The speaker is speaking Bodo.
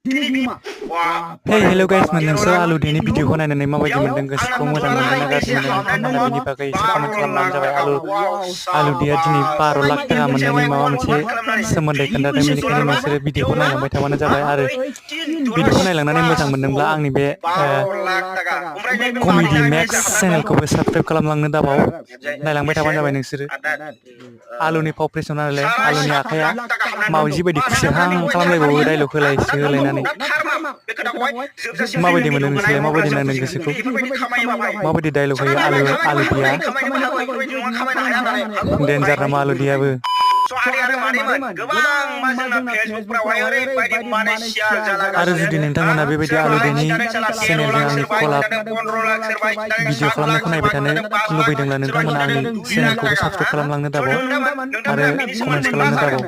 Hey hello guys मोननैसो आलु देनि भिडिअखौ नायनानै माबायदि मोनदों गोसोखौ मोजां मोनदों ना गाज्रि मोनदों नोंथांमोना बेनि बागै एसे कमेन्ट खालामबानो जाबाय आलु देया दिनै 12 लाख टाका मोननायनि माबा मोनसे सोमोन्दै खोन्थादों बेनिखायनो नोंसोरो भिडिअखौ नायलांबाय थाबानो जाबाय आरो भिडिअखौ नायलांनानै मोजां मोनदोंब्ला आंनि बे कमेडि मेक्स चेनेलखौबो साबस्क्राइब खालामलांनो दाबाव नायलांबाय थाबानो जाबाय नोंसोरो आलुनि फाव प्रेसन नालाय आलुनि आखाया मावजि बायदि खुसेरहां खालामलायबावो डायलग होलायनानै माबायदि मोनो नोंसोरलाय माबायदि नांदों गोसोखौ माबायदि डायलग होयो आलुदिया डेन्जार नामा आलुदियाबो आरो जुदि नोंथांमोना बेबायदि आलुदेनि चेनेलजों आंनि कलाब भिडिअ खालामनायखौ नायबाय थानो लुबैदोंब्ला नोंथांमोना आंनि चेनेलखौबो साबस्क्राइब खालामलांनो दाबाव आरो कमेन्ट्स खालामनो दाबाव